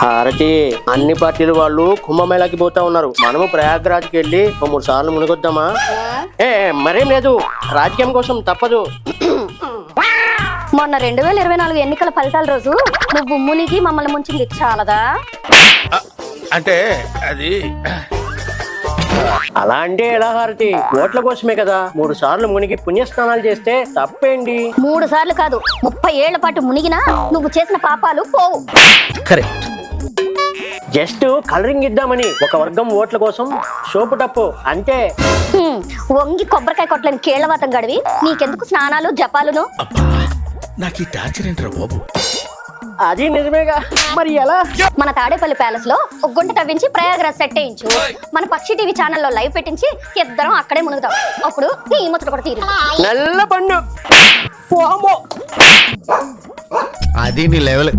హారతి అన్ని పార్టీలు వాళ్ళు కుంభమేళాకి పోతా ఉన్నారు. మనము ప్రయాగ్రాజ్కి వెళ్ళి 3 సార్లు మునిగొద్దామా? మరేం లేదు, రాజకీయం కోసం తప్పదు. మొన్న 2024 ఎన్నికల ఫలితాల రోజు నువ్వు మునిగి మమ్మల్ని ముంచింది చాలదా? అంటే అది అలా అంటే ఎలా హారతి? ఓట్ల కోసమే కదా. 3 సార్లు మునిగి పుణ్యస్నానాలు చేస్తే తప్పేంటి? 3 సార్లు కాదు, 30 ఏళ్ల పాటు మునిగినా నువ్వు చేసిన పాపాలు పోవు. కరెక్ట్. జస్ట్ కలరింగ్ ఇద్దామని ఒక వర్గం ఓట్ల కోసం సోపు టప్పు అంతే. వంగి కొబ్బరికాయ కొట్టలేని కేళ్లవాతం గడివి నీకెందుకు స్నానాలు జపాలును? అబ్బా, నాకు ఈ టార్చర్ ఏంట్రా బాబు? అది నిజమేగా, మరి ఎలా? మన తాడేపల్లి ప్యాలెస్ లో ఒక గుంట తవ్వించి ప్రయాగరాజ్ సెట్ వేయించు. మన పక్షి టీవీ ఛానల్లో లైవ్ పెట్టించి ఇద్దరం అక్కడే మునుగుతాం. అప్పుడు నీ ముచ్చట కూడా తీరు. నల్ల పండు అది నీ లెవెల్.